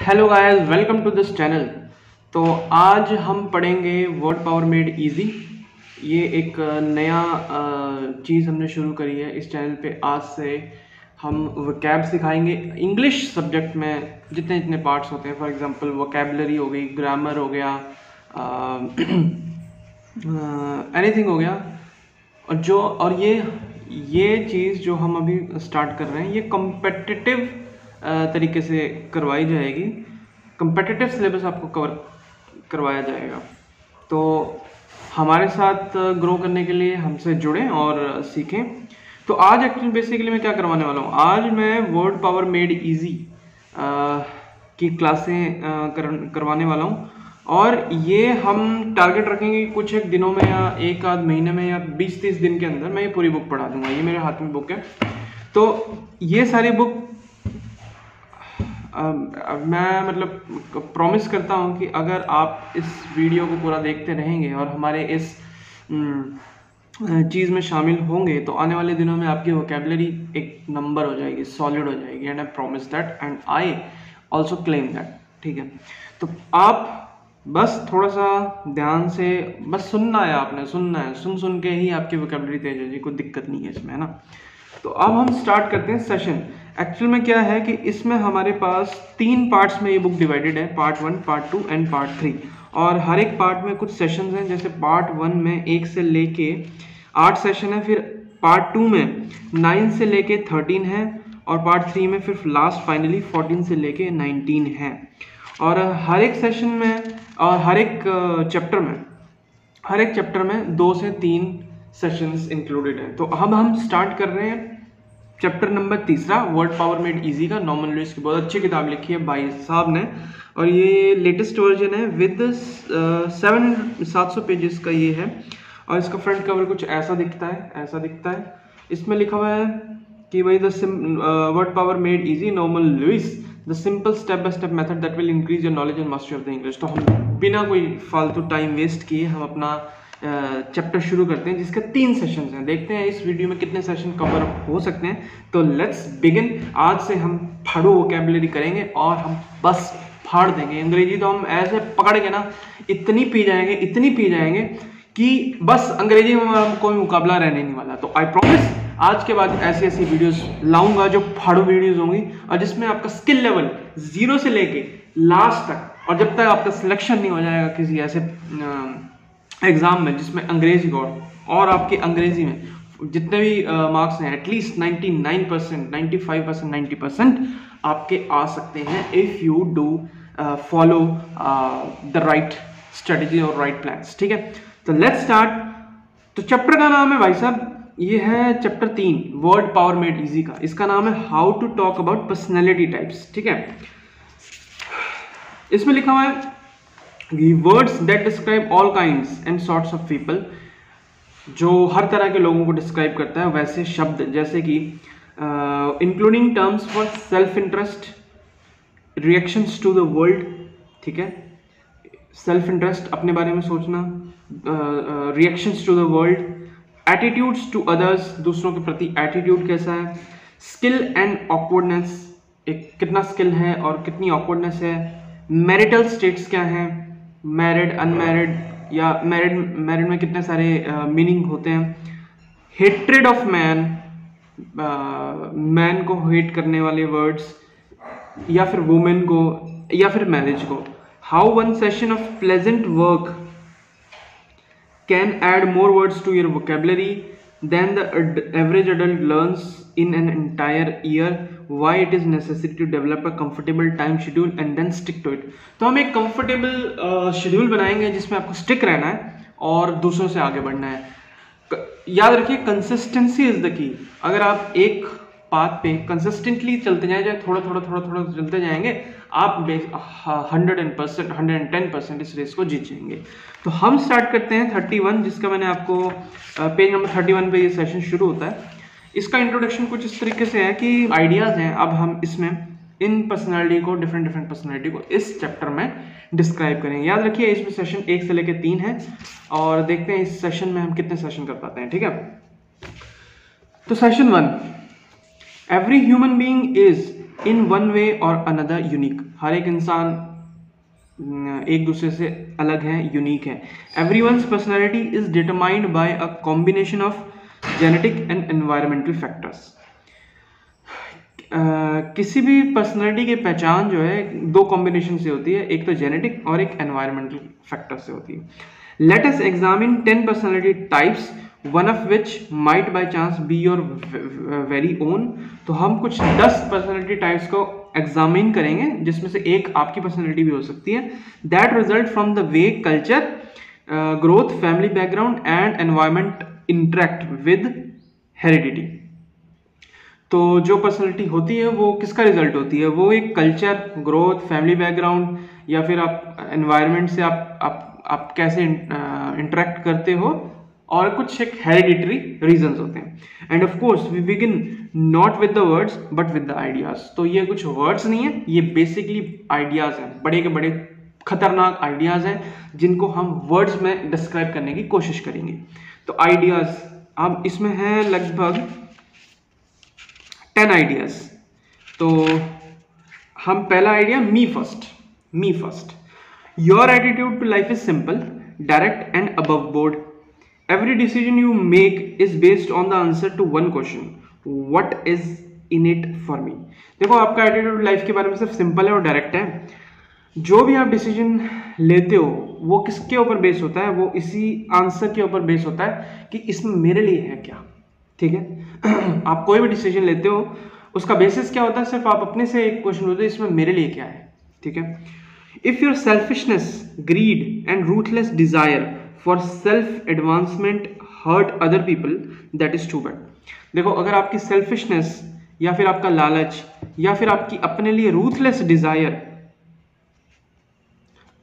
Hello guys, welcome to this channel. तो आज हम पढ़ेंगे वर्ड पावर मेड इजी। ये एक नया चीज़ हमने शुरू करी है इस चैनल पे। आज से हम वोकैब सिखाएंगे इंग्लिश सब्जेक्ट में। जितने जितने पार्ट्स होते हैं, फॉर एग्जांपल वोकैबलरी हो गई, ग्रामर हो गया, एनीथिंग हो गया। और ये चीज़ जो हम अभी स्टार्ट कर रहे हैं, ये कॉम्पिटिटिव तरीके से करवाई जाएगी। कॉम्पिटिटिव सिलेबस आपको कवर करवाया जाएगा। तो हमारे साथ ग्रो करने के लिए हमसे जुड़ें और सीखें। तो आज एक्चुअली बेसिकली मैं क्या करवाने वाला हूँ, आज मैं वर्ड पावर मेड इजी की क्लासें करवाने वाला हूँ। और ये हम टारगेट रखेंगे कुछ एक दिनों में या एक आध महीने में या 20-30 दिन के अंदर मैं ये पूरी बुक पढ़ा दूंगा। ये मेरे हाथ में बुक है। तो ये सारी बुक मैं मतलब प्रॉमिस करता हूँ कि अगर आप इस वीडियो को पूरा देखते रहेंगे और हमारे इस चीज़ में शामिल होंगे तो आने वाले दिनों में आपकी वोकैबुलरी एक नंबर हो जाएगी, सॉलिड हो जाएगी। And I promise that and I also claim that. ठीक है, तो आप बस थोड़ा सा ध्यान से बस सुनना है, आपने सुनना है। सुन के ही आपकी वोकैबुलरी तेज हो जाएगी, कोई दिक्कत नहीं है इसमें, है ना। तो अब हम स्टार्ट करते हैं सेशन। एक्चुअल में क्या है कि इसमें हमारे पास 3 पार्ट्स में ये बुक डिवाइडेड है, पार्ट 1, पार्ट 2 एंड पार्ट 3। और हर एक पार्ट में कुछ सेशंस हैं। जैसे पार्ट 1 में 1 से लेके 8 सेशन है, फिर पार्ट 2 में 9 से लेके 13 है, और पार्ट 3 में फिर लास्ट फाइनली 14 से लेके 19 है। और हर एक सेशन में और हर एक चैप्टर में 2 से 3 सेशंस इंक्लूडेड हैं। तो अब हम स्टार्ट कर रहे हैं chapter number 3, word power made easy का। नॉर्मन लुइस की बहुत अच्छी किताब लिखी है भाई साहब ने, और ये लेटेस्ट वर्जन है विद 700 पेजेस का ये है। और इसका फ्रंट कवर कुछ ऐसा दिखता है। इसमें लिखा हुआ है कि भाई word power made easy, Norman Lewis, the simple step by step method that will increase your knowledge and mastery of the English. तो हम बिना कोई फालतू टाइम वेस्ट किए हम अपना चैप्टर शुरू करते हैं, जिसके 3 सेशंस हैं। देखते हैं इस वीडियो में कितने सेशन कवर हो सकते हैं। तो लेट्स बिगिन। आज से हम फाड़ू वोकैबुलरी करेंगे और हम बस फाड़ देंगे। अंग्रेजी तो हम ऐसे पकड़ के ना इतनी पी जाएंगे कि बस अंग्रेजी में कोई मुकाबला रहने नहीं वाला। तो आई प्रॉमिस आज के बाद ऐसी वीडियोस लाऊंगा जो फाड़ू वीडियोस होंगी, और जिसमें आपका स्किल लेवल 0 से लेके लास्ट तक, और जब तक आपका सिलेक्शन नहीं हो जाएगा किसी ऐसे एग्जाम में जिसमें अंग्रेजी और आपके अंग्रेजी में जितने भी मार्क्स हैं एटलीस्ट 99%, 95%, 90% आपके आ सकते हैं if you do follow the right strategy और राइट प्लान्स। ठीक है, तो लेट्स स्टार्ट। तो चैप्टर का नाम है भाई साहब, ये है chapter 3 word power made easy का। इसका नाम है how to talk about personality types. ठीक है, इसमें लिखा हुआ है words that describe all kinds and sorts of people, जो हर तरह के लोगों को डिस्क्राइब करता है वैसे शब्द, जैसे कि including terms for self interest, reactions to the world. ठीक है, सेल्फ इंटरेस्ट, अपने बारे में सोचना, reactions to the world, attitudes to others, दूसरों के प्रति एटीट्यूड कैसा है, स्किल एंड ऑकवर्डनेस, एक कितना स्किल है और कितनी ऑकवर्डनेस है, मैरिटल स्टेट्स क्या हैं, मैरिड, अनमैरिड, या मैरिड में कितने सारे मीनिंग होते हैं, हेट्रेड ऑफ मैन, मैन को हेट करने वाले वर्ड्स, या फिर वुमेन को, या फिर मैरिज को, how one session of pleasant work can add more words to your vocabulary than the average adult learns in an entire year, why it is necessary to develop a comfortable time schedule and then stick to it। तो हम एक comfortable schedule बनाएंगे जिसमें आपको stick रहना है और दूसरों से आगे बढ़ना है। याद रखिए कंसिस्टेंसी इज द की। अगर आप एक पाथ पे कंसिस्टेंटली चलते जाएं, थोड़ा चलते जाएंगे, आप 110% इस रेस को जीत जाएंगे। तो हम स्टार्ट करते हैं 31, जिसका मैंने आपको पेज नंबर 31 पे ये सेशन शुरू होता है। इसका इंट्रोडक्शन कुछ इस तरीके से है कि आइडियाज हैं। अब हम इसमें इन पर्सनैलिटी को, डिफरेंट पर्सनैलिटी को इस चैप्टर में डिस्क्राइब करेंगे। याद रखिए इसमें सेशन 1 से लेकर 3 है, और देखते हैं इस सेशन में हम कितने सेशन कर पाते हैं। ठीक है, तो session 1, every human being is in one way और अनदर यूनिक। हर एक इंसान एक दूसरे से अलग है, यूनिक है। Everyone's personality is determined by a combination of genetic and environmental factors. किसी भी पर्सनैलिटी की पहचान जो है दो कॉम्बिनेशन से होती है, एक तो जेनेटिक और एक एनवायरमेंटल फैक्टर से होती है। Let us examine 10 personality types, one of which might by chance be your very own. तो हम कुछ 10 पर्सनैलिटी टाइप्स को एग्जामिन करेंगे जिसमें से एक आपकी पर्सनैलिटी भी हो सकती है। That result from the way culture, growth, family background and environment interact with heredity. तो जो पर्सनैलिटी होती है वो किसका रिजल्ट होती है? वो एक कल्चर, ग्रोथ, फैमिली बैकग्राउंड या फिर आप एनवायरनमेंट से आप कैसे इंटरेक्ट करते हो, और कुछ एक हेरिडिटरी रीजंस होते हैं। And of course we begin not with the words but with the ideas. तो ये कुछ वर्ड्स नहीं है, ये बेसिकली आइडियाज हैं, बड़े के बड़े खतरनाक आइडियाज हैं जिनको हम वर्ड्स में डिस्क्राइब करने की कोशिश करेंगे। तो आइडियाज अब इसमें है लगभग 10 आइडियाज। तो हम पहला idea me first. Your attitude to life is simple, direct and above board. Every decision you make is based on the answer to one question, what is in it for me. देखो आपका attitude life के बारे में सिर्फ simple है और direct है। जो भी आप डिसीजन लेते हो वो किसके ऊपर बेस होता है? वो इसी आंसर के ऊपर बेस होता है कि इसमें मेरे लिए है क्या। ठीक है आप कोई भी डिसीजन लेते हो उसका बेसिस क्या होता है? सिर्फ आप अपने से एक क्वेश्चन होता है, इसमें मेरे लिए क्या है। ठीक है, if your selfishness, greed and ruthless desire for self advancement hurt other people, that is too bad. देखो अगर आपकी सेल्फिशनेस या फिर आपका लालच या फिर आपकी अपने लिए रूथलेस डिजायर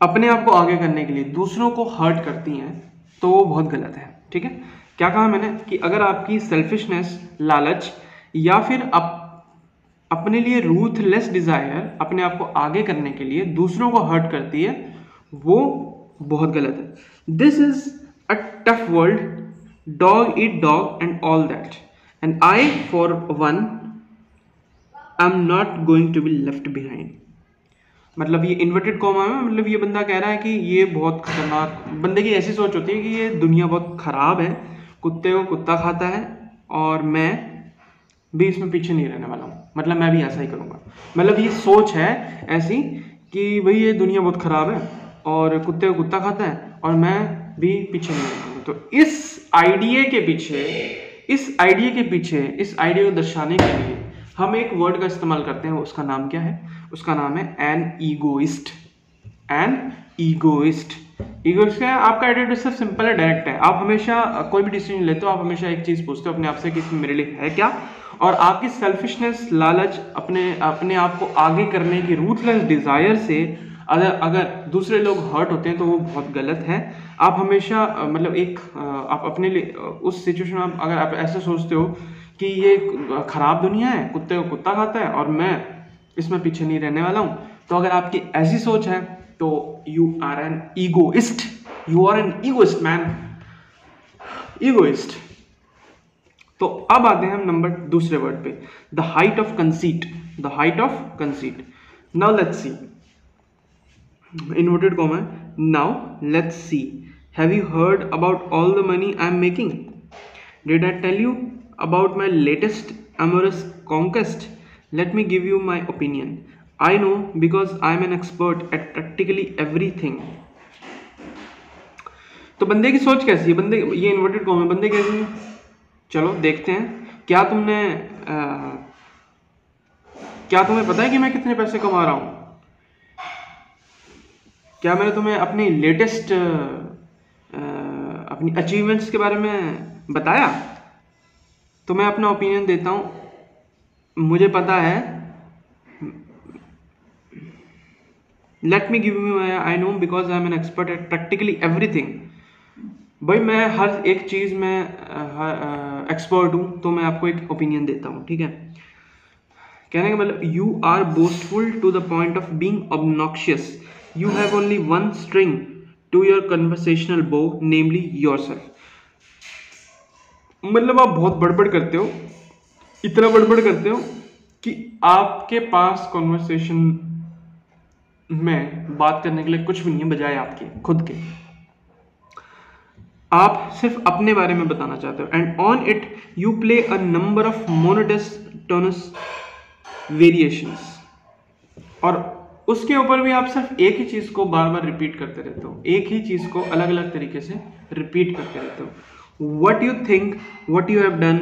अपने आप को आगे करने के लिए दूसरों को हर्ट करती हैं तो वो बहुत गलत है। ठीक है, क्या कहा मैंने कि अगर आपकी सेल्फिशनेस, लालच या फिर अपने लिए रूथलेस डिजायर अपने आप को आगे करने के लिए दूसरों को हर्ट करती है, वो बहुत गलत है। This is a tough world, dog eat dog and all that, and I for one I am not going to be left behind. मतलब ये इन्वर्टेड कॉमा में, मतलब ये बंदा कह रहा है कि ये बहुत खतरनाक, बंदे की ऐसी सोच होती है कि ये दुनिया बहुत खराब है, कुत्ते को कुत्ता खाता है और मैं भी इसमें पीछे नहीं रहने वाला हूँ, मतलब मैं भी ऐसा ही करूँगा। मतलब ये सोच है ऐसी कि भाई ये दुनिया बहुत खराब है और कुत्ते को कुत्ता खाता है और मैं भी पीछे नहीं रहूँगा। तो इस आइडिया के पीछे इस आइडिया को दर्शाने के लिए हम एक वर्ड का इस्तेमाल करते हैं। उसका नाम क्या है? उसका नाम है एन ईगोइस्ट। ईगोइस्ट क्या है? आपका एटीट्यूड सिर्फ सिंपल है, डायरेक्ट है। आप हमेशा कोई भी डिसीजन लेते हो, आप हमेशा एक चीज पूछते हो अपने आप से कि इसमें मेरे लिए है क्या, और आपकी सेल्फिशनेस, लालच, अपने आप को आगे करने की रूथलेस डिजायर से अगर दूसरे लोग हर्ट होते हैं तो वो बहुत गलत है। आप हमेशा आप अपने लिए उस सिचुएशन में अगर आप ऐसे सोचते हो कि ये खराब दुनिया है, कुत्ते को कुत्ता खाता है और मैं इसमें पीछे नहीं रहने वाला हूं, तो अगर आपकी ऐसी सोच है तो you are an egoist man, egoist. तो अब आते हैं हम दूसरे वर्ड पे, the height of conceit. Now let's see, inverted comma, now let's see, have you heard about all the money I am making? Did I tell you about my latest amorous conquest? Let me give you my opinion. I know because I am an expert at practically everything. तो बंदे की सोच कैसी है? ये inverted comma है, बंदे कैसी है? चलो देखते हैं। क्या तुम्हें पता है कि मैं कितने पैसे कमा रहा हूं? क्या मैंने तुम्हें अपनी लेटेस्ट अपनी अचीवमेंट्स के बारे में बताया? तो मैं अपना ओपिनियन देता हूं, मुझे पता है। Let me give you, I know because I am an expert at practically everything. भाई मैं हर एक चीज में एक्सपर्ट हूं, तो मैं आपको एक ओपिनियन देता हूं। ठीक है, कहने का मतलब, you are boastful to the point of being obnoxious. You have only one string to your conversational bow, namely yourself. मतलब आप बहुत बड़बड़ करते हो, इतना बड़बड़ करते हो कि आपके पास कॉन्वर्सेशन में बात करने के लिए कुछ भी नहीं है बजाय आपके खुद के। आप सिर्फ अपने बारे में बताना चाहते हो, and on it you play a number of monotonous variations, और उसके ऊपर भी आप सिर्फ एक ही चीज को बार बार रिपीट करते रहते हो, एक ही चीज को अलग अलग तरीके से रिपीट करते रहते हो। What you think, what you have done,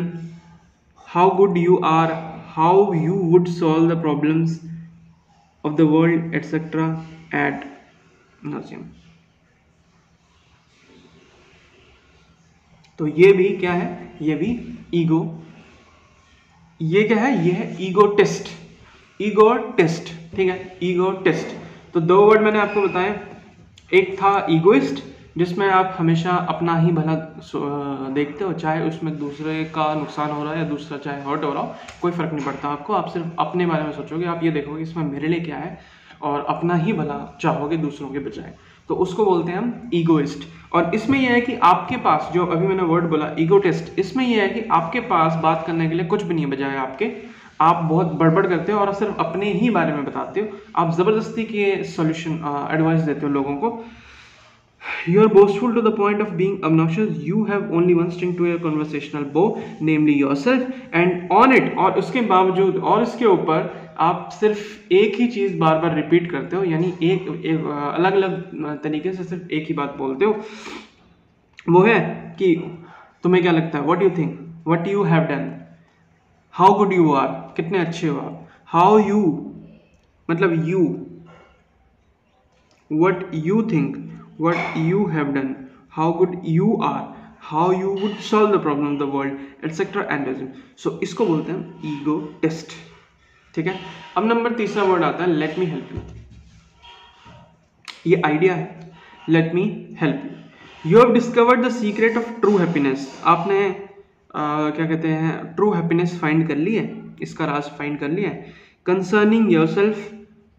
how good you are, how you would solve the problems of the world etc ad nauseam। तो ये भी क्या है, ये भी ईगो, ये क्या है, ये है ईगो टेस्ट, ईगो टेस्ट, ठीक है, ईगो टेस्ट। तो दो वर्ड मैंने आपको बताए, एक था ईगोइस्ट जिसमें आप हमेशा अपना ही भला देखते हो, चाहे उसमें दूसरे का नुकसान हो रहा है या दूसरा चाहे हर्ट हो रहा हो, कोई फर्क नहीं पड़ता आपको, आप सिर्फ अपने बारे में सोचोगे, आप ये देखोगे इसमें मेरे लिए क्या है और अपना ही भला चाहोगे दूसरों के बजाय, तो उसको बोलते हैं हम ईगोइस्ट। और इसमें यह है कि आपके पास, जो अभी मैंने वर्ड बोला ईगोटेस्ट, इसमें यह है कि आपके पास बात करने के लिए कुछ भी नहीं है बजाय आपके, आप बहुत बड़बड़ करते हो और सिर्फ अपने ही बारे में बताते हो, आप जबरदस्ती के सॉल्यूशन एडवाइस देते हो लोगों को। You are boastful to the point of being obnoxious. You have only one string to your conversational bow, namely yourself, and on it, और उसके बावजूद और इसके ऊपर आप सिर्फ एक ही चीज़ बार बार रिपीट करते हो, यानी एक अलग अलग तरीके से सिर्फ एक ही बात बोलते हो, वो है कि तुम्हें क्या लगता है, what you think, what you have done, how good you are, कितने अच्छे हो आप, हाउ यू मतलब you, what you think, what you have done, how good you are, how you would solve the problem of the world, etc. and so इसको बोलते हैं ego test, ठीक है। अब नंबर तीसरा वर्ड आता है लेट मी हेल्प यू। ये आइडिया है, let me help you. You have discovered the secret of true happiness. आपने क्या कहते हैं, ट्रू हैप्पीनेस फाइंड कर ली है, इसका राज फाइंड कर लिया है। Concerning yourself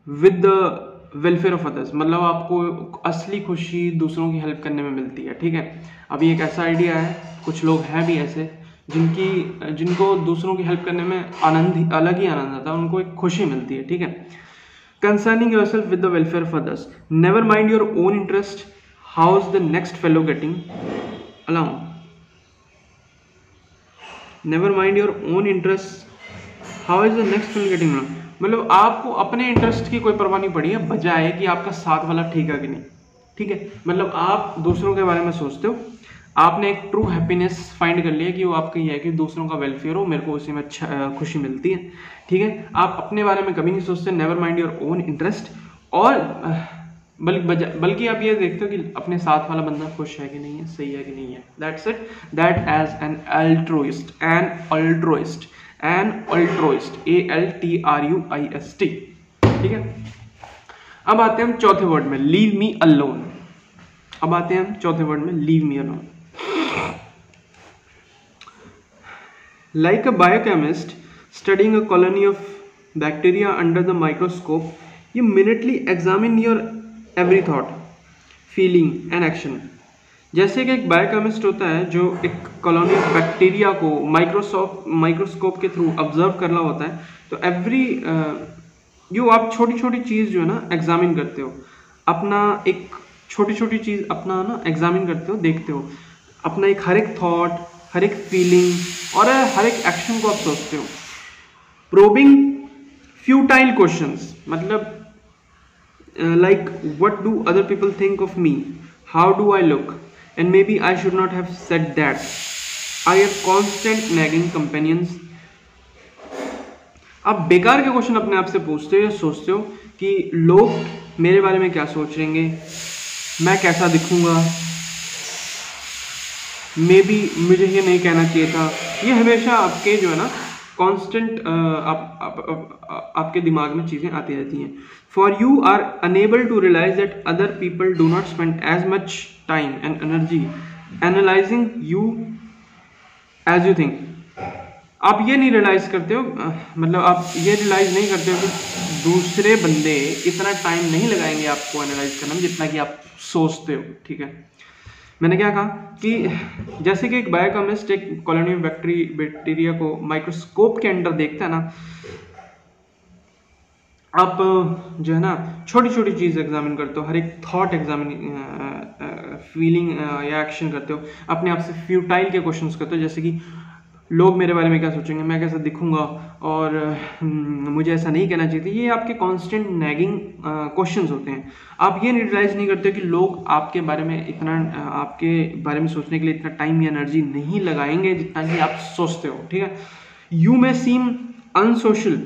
with the welfare of others, मतलब आपको असली खुशी दूसरों की हेल्प करने में मिलती है, ठीक है। अभी एक ऐसा आइडिया है, कुछ लोग हैं भी ऐसे जिनको दूसरों की हेल्प करने में आनंद, अलग ही आनंद आता है, उनको एक खुशी मिलती है, ठीक है। Concerning yourself with the welfare of others, never mind your own interest, how is the next fellow getting along, never mind your own interest, how is the next fellow getting along, मतलब आपको अपने interest की कोई परवाह नहीं पड़ी है बजाय कि आपका साथ वाला ठीक है कि नहीं, ठीक है। मतलब आप दूसरों के बारे में सोचते हो, आपने एक ट्रू हैप्पीनेस फाइंड कर लिया कि वो आपका ये है कि दूसरों का वेलफेयर हो, मेरे को उसी में अच्छा खुशी मिलती है, ठीक है। आप अपने बारे में कभी नहीं सोचते, never mind your own interest, और बल्कि आप ये देखते हो कि अपने साथ वाला बंदा खुश है कि नहीं है, सही है कि नहीं है, that's it, that as an altruist, ALTRUIST, ठीक है। अब आते हैं हम चौथे वर्ड में, लीव मी अलोन। अब आते हैं हम चौथे वर्ड में, leave me alone. Like a biochemist studying a colony of bacteria under the microscope, you minutely examine your every thought, feeling and action. जैसे कि एक बायोकेमिस्ट होता है जो एक कॉलोनी ऑफ बैक्टीरिया को माइक्रोस्कोप के थ्रू ऑब्जर्व कर रहा होता है, तो एवरी आप छोटी छोटी चीज़ जो है ना एग्जामिन करते हो, अपना एक छोटी छोटी चीज़ अपना ना एग्जामिन करते हो, देखते हो, अपना एक हर एक थॉट, हर एक फीलिंग और हर एक एक्शन को आप सोचते हो। प्रोबिंग फ्यूटाइल क्वेश्चंस, मतलब like what do other people think of me, how do I look, and maybe I should not have said that, I have constant nagging companions। आप बेकार के क्वेश्चन अपने आप से पूछते हो, सोचते हो कि लोग मेरे बारे में क्या सोचेंगे, मैं कैसा दिखूंगा, मे बी मुझे ये नहीं कहना चाहिए था। ये हमेशा आपके जो है ना कांस्टेंट आपके दिमाग में चीज़ें आती रहती हैं। For you are unable to realise that other people do not spend as much time and energy analysing you as you think. आप ये नहीं रियलाइज करते हो, मतलब आप ये रियलाइज नहीं करते हो कि दूसरे बंदे इतना टाइम नहीं लगाएंगे आपको एनालाइज करने में जितना कि आप सोचते हो, ठीक है। मैंने क्या कहा कि जैसे कि एक बायोकेमिस्ट एक कॉलोनी ऑफ बैक्टीरिया को माइक्रोस्कोप के अंदर देखता है ना, आप जो है ना छोटी छोटी चीज़ एग्जामिन करते हो, हर एक थॉट एग्जामिन फीलिंग या एक्शन करते हो, अपने आप से फ्यूटाइल के क्वेश्चंस करते हो, जैसे कि लोग मेरे बारे में क्या सोचेंगे, मैं कैसा दिखूंगा, और मुझे ऐसा नहीं कहना चाहिए। ये आपके कांस्टेंट नैगिंग क्वेश्चंस होते हैं। आप ये रियलाइज नहीं करते कि लोग आपके बारे में इतना आपके बारे में सोचने के लिए इतना टाइम या एनर्जी नहीं लगाएंगे जितना कि आप सोचते हो, ठीक है। You may seem unsocial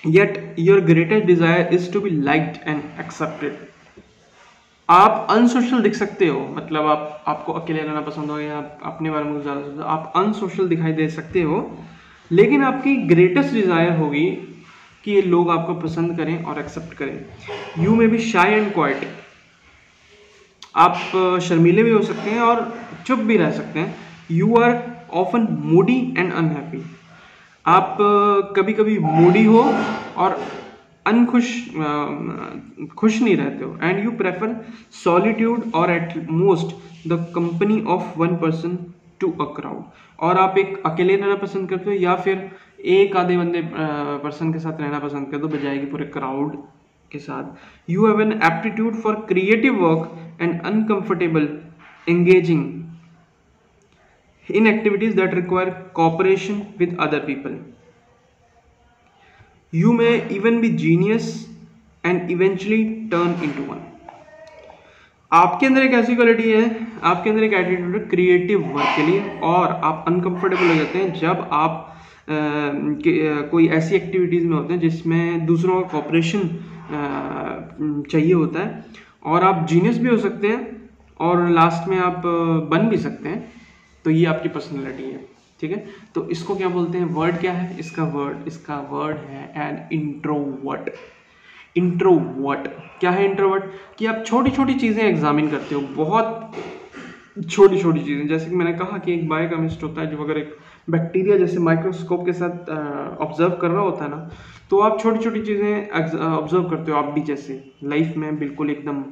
yet your greatest desire is to be liked and accepted। आप अनसोशल दिख सकते हो, मतलब आपको अकेले रहना पसंद हो या आप अपने बारे में ज़्यादा सोचते हो, आप अनसोशल दिखाई दे सकते हो, लेकिन आपकी ग्रेटेस्ट डिज़ायर होगी कि ये लोग आपको पसंद करें और एक्सेप्ट करें। यू मे बी शाई एंड क्वाइट। आप शर्मीले भी हो सकते हैं और चुप भी रह सकते हैं। You are often moody and unhappy. आप कभी कभी मूडी हो और खुश नहीं रहते हो। एंड यू प्रेफर सॉलिट्यूड और at most the company of one person to a crowd. और आप एक अकेले रहना पसंद करते हो या फिर एक आधे बंदे पर्सन के साथ रहना पसंद करते हो बजाय कि पूरे क्राउड के साथ। You have an aptitude for creative work and uncomfortable engaging in activities that require cooperation with other people. You may even be genius and eventually turn into one। आपके अंदर एक ऐसी क्वालिटी है, आपके अंदर एक एटीट्यूड है क्रिएटिव वर्क के लिए, और आप अनकंफर्टेबल हो जाते हैं जब आप कोई ऐसी एक्टिविटीज़ में होते हैं जिसमें दूसरों का कॉपरेशन चाहिए होता है, और आप जीनियस भी हो सकते हैं और लास्ट में आप बन भी सकते हैं। तो ये आपकी पर्सनैलिटी है, ठीक है। तो इसको क्या बोलते हैं, वर्ड क्या है इसका वर्ड है एन इंट्रोवर्ट। इंट्रोवर्ट क्या है? इंट्रोवर्ट कि आप छोटी छोटी चीज़ें एग्जामिन करते हो, बहुत छोटी छोटी चीज़ें। जैसे कि मैंने कहा कि एक बायोकेमिस्ट होता है जो अगर एक बैक्टीरिया जैसे माइक्रोस्कोप के साथ ऑब्जर्व कर रहा होता है ना, तो आप छोटी छोटी चीज़ें ऑब्जर्व करते हो। आप भी जैसे लाइफ में बिल्कुल एकदम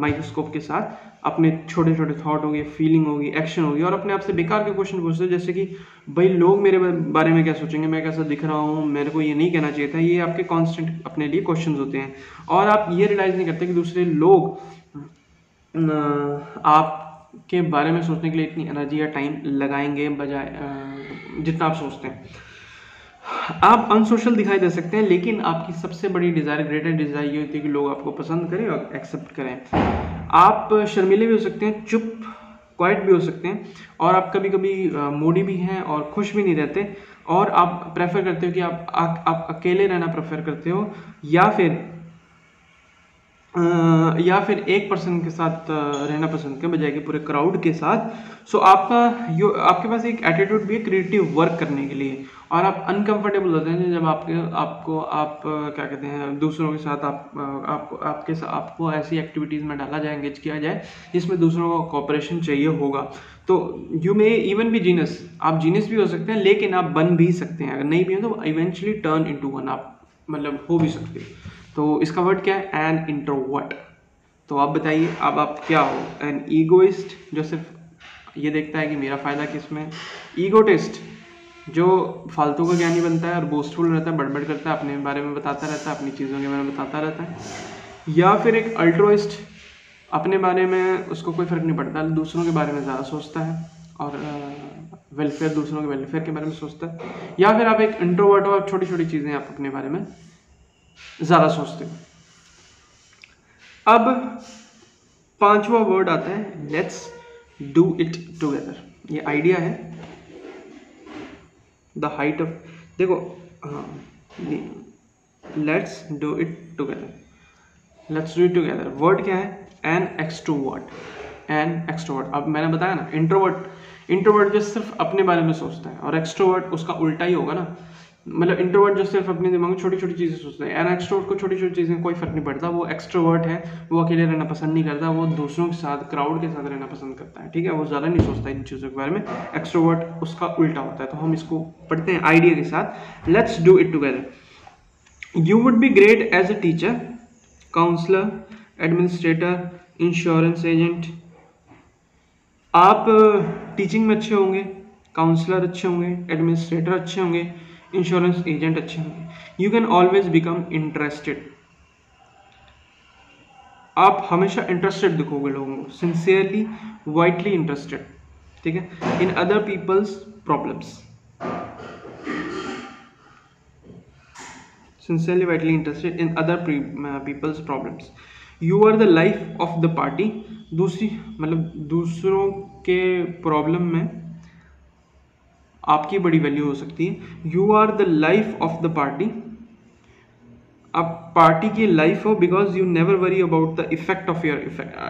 माइक्रोस्कोप के साथ अपने छोटे छोटे थॉट होगी, फीलिंग होगी, एक्शन होगी, और अपने आप से बेकार के क्वेश्चन पूछते हो, जैसे कि भाई लोग मेरे बारे में क्या सोचेंगे, मैं कैसा दिख रहा हूँ, मेरे को ये नहीं कहना चाहिए था। ये आपके कांस्टेंट अपने लिए क्वेश्चंस होते हैं, और आप ये रियलाइज नहीं करते कि दूसरे लोग आपके बारे में सोचने के लिए इतनी एनर्जी या टाइम लगाएंगे बजाय जितना आप सोचते हैं। आप अनसोशल दिखाई दे सकते हैं, लेकिन आपकी सबसे बड़ी डिज़ायर, ग्रेटेस्ट डिज़ायर ये होती है कि लोग आपको पसंद करें और एक्सेप्ट करें। आप शर्मीले भी हो सकते हैं, चुप क्वाइट भी हो सकते हैं, और आप कभी कभी मूडी भी हैं और खुश भी नहीं रहते, और आप प्रेफर करते हो कि आप अकेले रहना प्रेफर करते हो, या फिर एक पर्सन के साथ रहना पसंद करें बजाय कि पूरे क्राउड के साथ। सो आपके पास एक एटीट्यूड भी है क्रिएटिव वर्क करने के लिए, और आप अनकंफर्टेबल होते हैं जब आप क्या कहते हैं दूसरों के साथ आपको ऐसी एक्टिविटीज़ में डाला जाए, एंगेज किया जाए जिसमें दूसरों को कॉपरेशन चाहिए होगा। तो यू मे इवन भी जीनियस, आप जीनियस भी हो सकते हैं, लेकिन आप बन भी सकते हैं। अगर नहीं भी हो तो इवेंचुअली टर्न इनटू वन, आप मतलब हो भी सकते हैं। तो इसका वर्ड क्या है? An introvert. तो आप बताइए अब आप क्या हो? एन ईगोइस्ट जो सिर्फ ये देखता है कि मेरा फ़ायदा किस में, ईगोटिस्ट जो फालतू का ज्ञानी बनता है और बोस्टफुल रहता है, बड़बड़ करता है, अपने बारे में बताता रहता है, अपनी चीज़ों के बारे में बताता रहता है, या फिर एक अल्ट्रोइस्ट, अपने बारे में उसको कोई फ़र्क नहीं पड़ता, दूसरों के बारे में ज़्यादा सोचता है और वेलफेयर, दूसरों के वेलफेयर के बारे में सोचता है, या फिर आप एक इंट्रोवर्ट हो, छोटी छोटी चीज़ें आप अपने बारे में ज़्यादा सोचते हैं। अब पांचवा वर्ड आता है लेट्स डू इट टुगेदर। ये आइडिया है द हाइट ऑफ, देखो हाँ, let's do it together, let's do it together. Word क्या है? An extrovert. एन एक्सट्रोवर्ट, अब मैंने बताया ना, इंट्रोवर्ट जो सिर्फ अपने बारे में सोचता है, और एक्सट्रोवर्ट उसका उल्टा ही होगा ना, मतलब इंट्रोवर्ट जो सिर्फ अपने दिमाग में छोटी छोटी चीज़ें सोचता है, एन एक्सट्रोवर्ट को छोटी छोटी चीज़ें कोई फर्क नहीं पड़ता। वो एक्सट्रोवर्ट है, वो अकेले रहना पसंद नहीं करता, वो दूसरों के साथ, क्राउड के साथ रहना पसंद करता है, ठीक है। वो ज़्यादा नहीं सोचता इन चीज़ों के बारे में। एक्सट्रोवर्ट उसका उल्टा होता है। तो हम इसको पढ़ते हैं आइडिया के साथ, let's do it together. You would be great as a teacher, counsellor, administrator, insurance agent. आप टीचिंग में अच्छे होंगे, काउंसलर अच्छे होंगे, एडमिनिस्ट्रेटर अच्छे होंगे, इंश्योरेंस एजेंट अच्छे होंगे। You can always become interested, आप हमेशा इंटरेस्टेड दिखोगे लोगों को, सिंसियरली वाइटली इंटरेस्टेड, ठीक है, in other people's problems, sincerely vitally interested in other people's problems. You are the life of the party, दूसरी मतलब दूसरों के प्रॉब्लम में आपकी बड़ी वैल्यू हो सकती है। You are the life of the party, आप पार्टी की लाइफ हो, because you never worry about the effect of your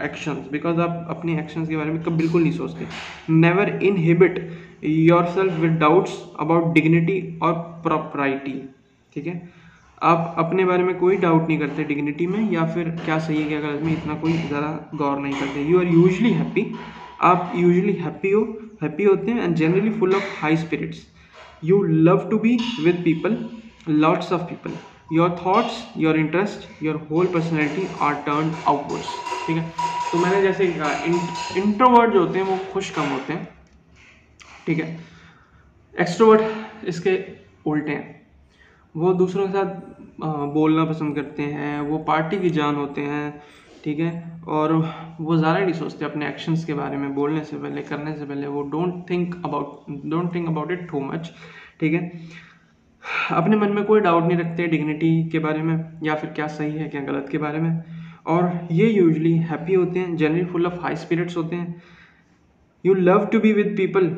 actions, because आप अपने एक्शंस के बारे में कब बिल्कुल नहीं सोचते। Never inhibit your self with doubts about dignity और प्रॉपराइटी, ठीक है, आप अपने बारे में कोई डाउट नहीं करते डिग्निटी में या फिर क्या सही है क्या गलत में, इतना कोई ज़्यादा गौर नहीं करते। यू आर यूजली हैप्पी, आप यूजली हैप्पी होते हैं, and generally full of high spirits. You love to be with people, lots of people, your thoughts, your interest, your whole personality are turn outwards, ठीक है। तो मैंने जैसे कहा introvert जो होते हैं वो खुश कम होते हैं, ठीक है। एक्सट्रोवर्ट इसके उल्टे हैं, वो दूसरों के साथ बोलना पसंद करते हैं, वो पार्टी की जान होते हैं, ठीक है, और वो ज़्यादा नहीं सोचते अपने एक्शंस के बारे में, बोलने से पहले करने से पहले, वो don't think about it too much, ठीक है। अपने मन में कोई डाउट नहीं रखते डिग्निटी के बारे में या फिर क्या सही है क्या गलत के बारे में, और ये यूजली हैप्पी होते हैं, generally full of high spirits होते हैं। You love to be with people,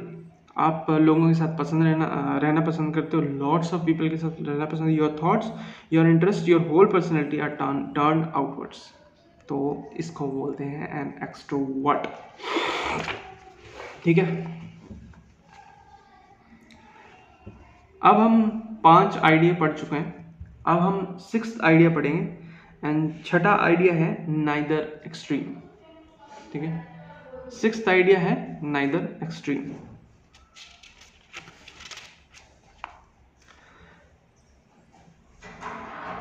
आप लोगों के साथ रहना पसंद करते हो, लॉट्स ऑफ पीपल के साथ रहना पसंद। Your thoughts, your interest, your whole personality are turn outwards, तो इसको बोलते हैं एन एक्सट्रोवर्ट, ठीक है। अब हम 5 आइडिया पढ़ चुके हैं, अब हम 6th आइडिया पढ़ेंगे, एंड छठा आइडिया है नाइदर एक्सट्रीम, ठीक है। 6th आइडिया है नाइदर एक्सट्रीम।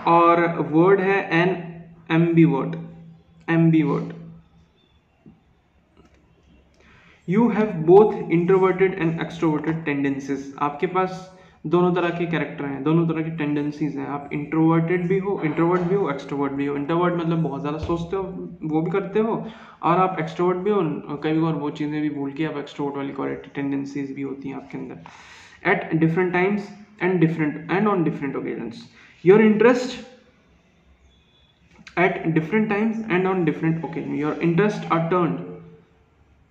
और वर्ड है an ambivert, you have both introverted and extroverted tendencies, आपके पास दोनों तरह के कैरेक्टर हैं, दोनों तरह की टेंडेंसीज हैं, आप इंट्रोवर्ट भी हो, एक्सट्रोवर्ट भी हो। इंट्रोवर्ट मतलब बहुत ज़्यादा सोचते हो, वो भी करते हो, और आप एक्सट्रोवर्ट भी हो, कई बार वो चीज़ें भी भूल के आप एक्सट्रोवर्ट वाली क्वालिटी टेंडेंसीज भी होती हैं आपके अंदर। At different times and on different occasions, your interest at different times and on different occasions, your interests are turned,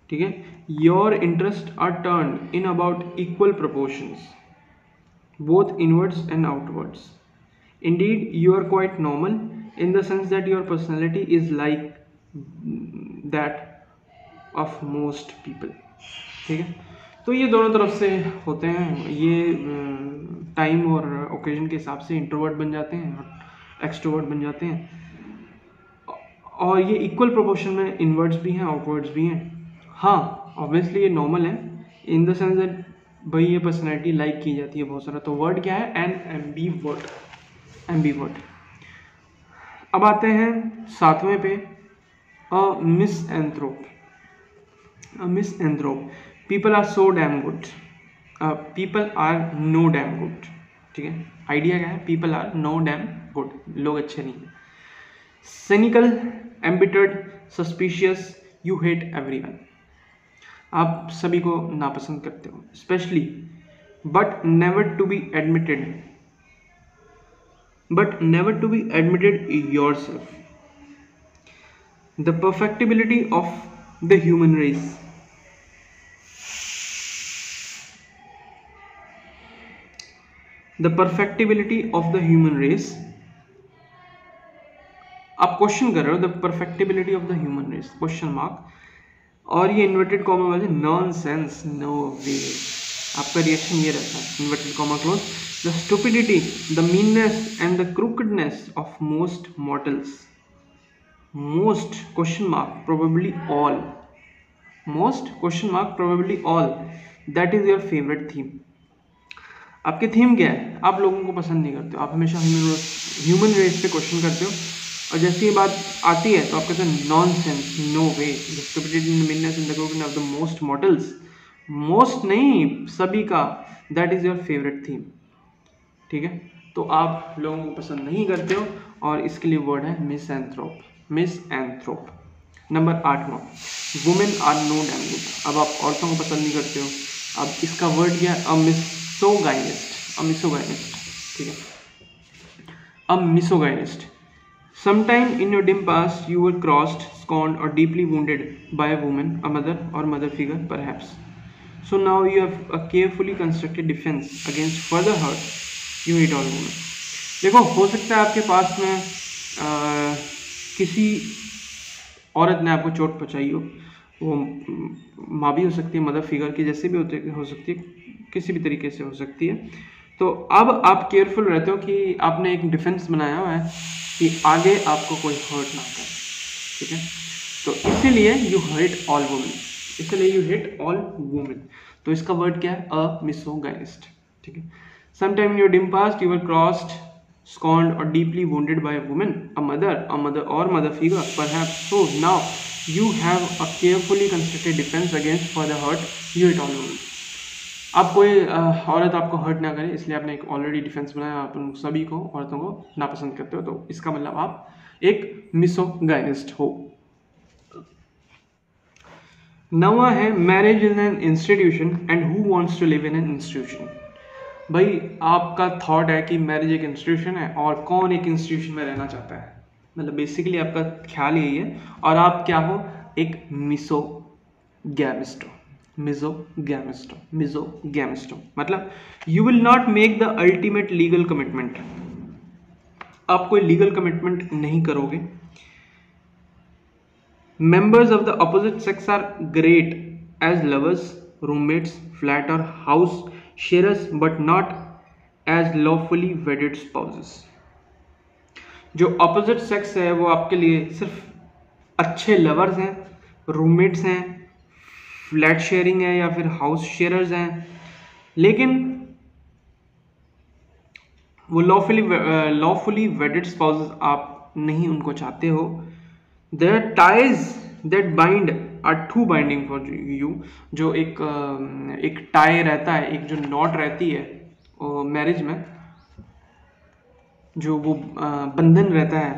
ठीक है, your interests are turned in about equal proportions, both inwards and outwards. Indeed, you are quite normal in the sense that your personality is like that of most people, ठीक है। तो ये दोनों तरफ से होते हैं, ये टाइम और ओकेजन के हिसाब से इंट्रोवर्ट बन जाते हैं और एक्सट्रोवर्ट बन जाते हैं, और ये इक्वल प्रोपोर्शन में इनवर्ड्स भी हैं आउटवर्ड्स भी हैं। हाँ, ऑब्वियसली ये नॉर्मल है इन द सेंस दैट भाई ये पर्सनैलिटी लाइक की जाती है बहुत सारा। तो वर्ड क्या है? An ambivert. अब आते हैं 7वें पे, misanthrope. People are so damn good, people are no damn good, ठीक है। आइडिया क्या है? People are no damn good, लोग अच्छे नहीं हैं। Cynical, embittered, suspicious, you hate everyone, आप सभी को नापसंद करते हो। Specially but never to be admitted yourself, the perfectibility of the human race, आप क्वेश्चन कर रहे हो the perfectibility of the human race, question mark, और ये इन्वर्टेड कॉमा वाले नॉनसेंस, नो वे, आपका रिएक्शन ये रहता है, inverted comma close, the stupidity, the meanness and the crookedness of most mortals, most question mark probably all, most question mark probably all, that is your favourite theme. आपकी theme क्या है? आप लोगों को पसंद नहीं करते हो, आप हमेशा ह्यूमन रेस पे क्वेश्चन करते हो, और जैसे ये बात आती है तो आप कहते हैं nonsense, no way, the stupidity and meanness and the crookedness of the most mortals, most नहीं सभी का, that is your favourite theme. ठीक है, तो आप लोगों को पसंद नहीं करते हो, और इसके लिए वर्ड है मिसएंथ्रोप, मिसएंथ्रोप। नंबर 8वां, women are no damn good. अब आप औरतों को पसंद नहीं करते हो, अब इसका वर्ड क्या है, अमिसोगाइनिस्ट, अमिसोगाइनिस्ट, ठीक है, अमिसोगाइनिस्ट। Sometime in your dim past, you were crossed, scorned, or deeply wounded by a woman, a mother or mother figure, perhaps. So now you have a carefully constructed defense against further hurt. You hate all women. देखो, हो सकता है आपके पास में किसी औरत ने आपको चोट पहुंचाई हो, वो माँ भी हो सकती है, मदर फिगर की जैसे भी हो सकती है, किसी भी तरीके से हो सकती है। तो अब आप केयरफुल रहते हो कि आपने एक डिफेंस बनाया हुआ है कि आगे आपको कोई हर्ट ना करे, ठीक है, तो इसीलिए यू हेट ऑल वुमेन, इसलिए यू हेट ऑल वुमेन। तो इसका वर्ड क्या है, अ मिसोगाइनिस्ट, ठीक है। Sometime in your dim past you were crossed, scorned or deeply wounded by a woman, a mother or mother figure, perhaps. So now you have a carefully constructed defense against further hurt. You hate all women. आप कोई औरत आपको hurt ना करे, इसलिए आपने एक already defence बनाया, आप उन सभी को, औरतों को नापसंद करते हो, तो इसका मतलब आप एक मिसोगाइनिस्ट हो। नवा है, marriage is an institution and who wants to live in an institution. भाई आपका थॉट है कि मैरिज एक इंस्टीट्यूशन है, और कौन एक इंस्टीट्यूशन में रहना चाहता है, मतलब बेसिकली आपका ख्याल यही है, और आप क्या हो, एक मिसोगैमिस्ट हो, मिसोगैमिस्ट हो, मतलब you will not make the ultimate legal commitment, आप कोई लीगल कमिटमेंट नहीं करोगे। Members of the opposite sex are great as lovers, roommates, flat or house sharers, but not as lawfully wedded spouses. जो opposite sex है वो आपके लिए सिर्फ अच्छे lovers हैं, roommates हैं, flat sharing है या फिर house sharers हैं, लेकिन वो lawfully wedded spouses आप नहीं उनको चाहते हो। There are ties that bind are too binding for you. जो एक टाई रहता है, एक जो नॉट रहती है मैरिज में, जो वो बंधन रहता है,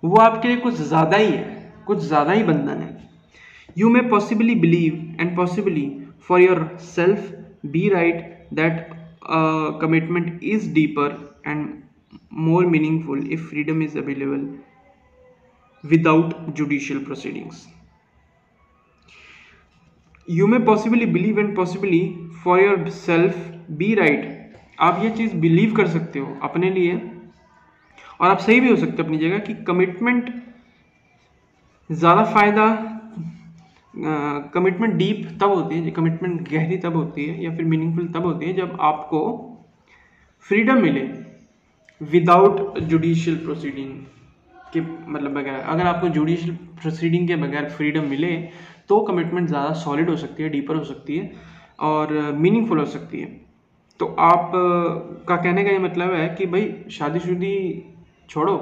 वो आपके लिए कुछ ज़्यादा ही है, कुछ ज़्यादा ही बंधन है। You may possibly believe and possibly for yourself be right that commitment is deeper and more meaningful if freedom is available without judicial proceedings. You may possibly believe and possibly for yourself be right. आप ये चीज़ believe कर सकते हो अपने लिए, और आप सही भी हो सकते हो अपनी जगह, कि कमिटमेंट ज़्यादा फायदा, कमिटमेंट डीप तब होती है, कमिटमेंट गहरी तब होती है या फिर मीनिंगफुल तब होती है जब आपको फ्रीडम मिले विदाउट जुडिशियल प्रोसीडिंग के, मतलब बगैर, अगर आपको जुडिशियल प्रोसीडिंग के बगैर फ्रीडम मिले तो कमिटमेंट ज़्यादा सॉलिड हो सकती है, डीपर हो सकती है और मीनिंगफुल हो सकती है। तो आप का कहने का ये मतलब है कि भाई शादीशुदी छोड़ो,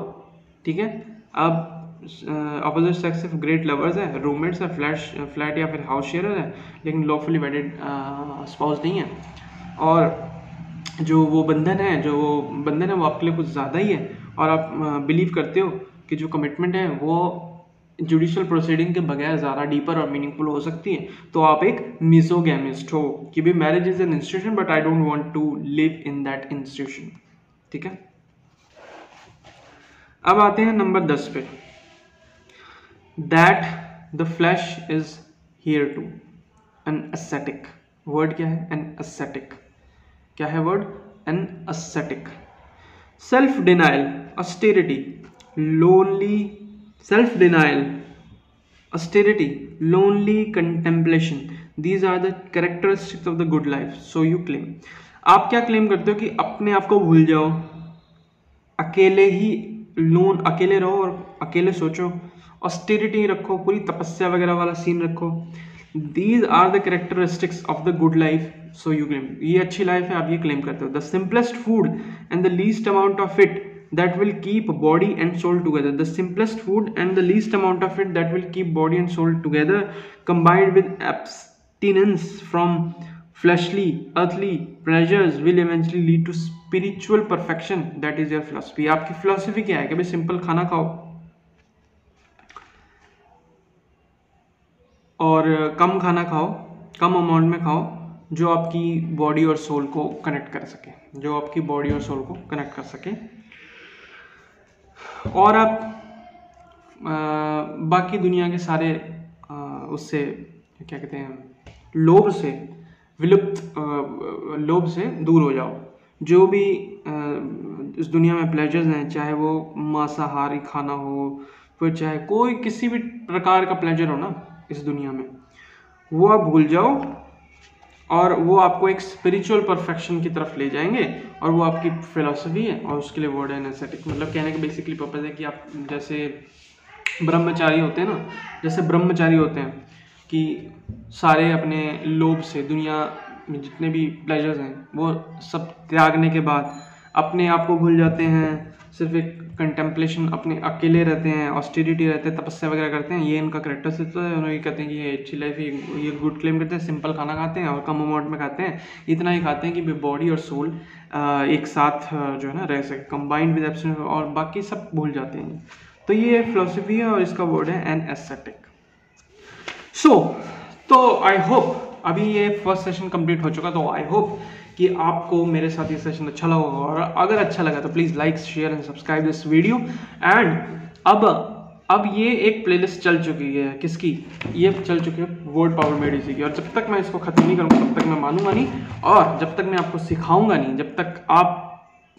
ठीक है, अब अपोजिट सेक्स सिर्फ ग्रेट लवर्स है, रूममेट्स है, फ्लैट या फिर हाउस शेयर है, लेकिन लॉफुली वेडेड स्पाउस नहीं है, और जो वो बंधन है वो आपके लिए कुछ ज़्यादा ही है, और आप बिलीव करते हो कि जो कमिटमेंट है वो जुडिशियल प्रोसीडिंग के बगैर ज़्यादा डीपर और मीनिंगफुल हो सकती है, तो आप एक मिसोगैमिस्ट हो कि भाई marriage is an institution but I don't want to live in that institution, ठीक है। अब आते हैं नंबर 10 पे, that the flash is here to, an aesthetic. Word क्या है, एन एस्थेटिक। क्या है वर्ड, an aesthetic. Self denial, austerity, lonely, self denial, austerity, lonely contemplation, these are the characteristics of the good life, so you claim। आप क्या claim करते हो कि अपने आप को भूल जाओ, अकेले ही अकेले रहो और अकेले सोचो, ऑस्टेरिटी रखो, पूरी तपस्या वगैरह वाला सीन रखो। These are the characteristics of the good life, so you claim। ये अच्छी लाइफ है, आप ये क्लेम करते हो। The simplest food and the least amount of it that will keep body and soul together, the simplest food and the least amount of it that will keep body and soul together, combined with abstinence from fleshly, earthly pleasures will eventually lead to spiritual perfection. That is your philosophy. आपकी philosophy क्या है कि भाई simple खाना खाओ और कम खाना खाओ, कम अमाउंट में खाओ, जो आपकी बॉडी और सोल को कनेक्ट कर सके, जो आपकी बॉडी और सोल को कनेक्ट कर सके, और आप बाकी दुनिया के सारे उससे क्या कहते हैं, लोभ से विलुप्त, लोभ से दूर हो जाओ। जो भी इस दुनिया में प्लेजर्स हैं, चाहे वो मांसाहारी खाना हो, फिर चाहे कोई किसी भी प्रकार का प्लेजर हो ना इस दुनिया में, वो आप भूल जाओ और वो आपको एक स्पिरिचुअल परफेक्शन की तरफ ले जाएंगे। और वो आपकी फिलॉसफी है और उसके लिए वर्ड है एस्थेटिक। मतलब कहने का बेसिकली पर्पज़ है कि आप जैसे ब्रह्मचारी होते हैं ना, जैसे ब्रह्मचारी होते हैं कि सारे अपने लोभ से, दुनिया में जितने भी प्लेजर्स हैं वो सब त्यागने के बाद अपने आप को भूल जाते हैं, सिर्फ एक कंटेम्पलेशन, अपने अकेले रहते हैं, ऑस्टेरिटी रहते हैं, तपस्या वगैरह करते हैं। ये इनका करेक्टरिस्टिक है। उन्होंने ये कहते हैं कि ये अच्छी लाइफ है, ये गुड क्लेम करते हैं, सिंपल खाना खाते हैं और कम अमाउंट में खाते हैं, इतना ही खाते हैं कि बॉडी और सोल एक साथ जो है ना रह सके, कंबाइंड विद एब्सोल्यूट, और बाकी सब भूल जाते हैं। तो ये फिलोसफी है और इसका वर्ड है एन एस्थेटिक। तो आई होप अभी ये फर्स्ट सेशन कंप्लीट हो चुका, तो आई होप कि आपको मेरे साथ ये सेशन अच्छा लगा होगा, और अगर अच्छा लगा तो please like, share and subscribe this video. And अब ये एक प्लेलिस्ट चल चुकी है, किसकी? ये चल चुकी है वर्ड पावर मेड इजी की, और जब तक मैं इसको ख़त्म नहीं करूँगा तब तक मैं मानूंगा नहीं, और जब तक मैं आपको सिखाऊंगा नहीं, जब तक आप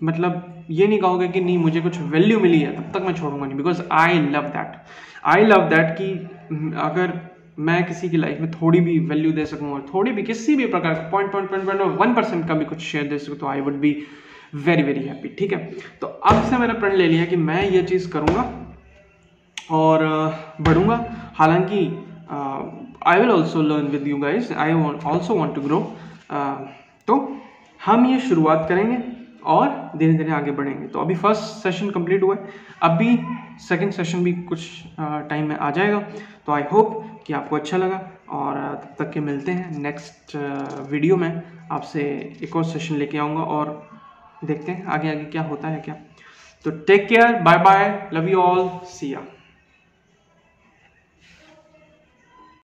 मतलब ये नहीं कहोगे कि नहीं मुझे कुछ वैल्यू मिली है, तब तक मैं छोड़ूंगा नहीं। बिकॉज आई लव दैट कि अगर मैं किसी की लाइफ में थोड़ी भी वैल्यू दे सकूँ और थोड़ी भी किसी भी प्रकार का 0.1% का भी कुछ शेयर दे सकूँ, तो I would be very very happy. ठीक है, तो अब से मैंने प्रण ले लिया कि मैं ये चीज़ करूँगा और बढ़ूँगा। हालांकि I will also learn with you guys, I also want to grow. तो हम ये शुरुआत करेंगे और धीरे धीरे आगे बढ़ेंगे। तो अभी फर्स्ट सेशन कंप्लीट हुआ है, अभी सेकंड सेशन भी कुछ टाइम में आ जाएगा। तो आई होप कि आपको अच्छा लगा, और तब तक के मिलते हैं नेक्स्ट वीडियो में। आपसे एक और सेशन लेके आऊँगा और देखते हैं आगे आगे क्या होता है क्या। तो take care, bye bye, love you all, see या।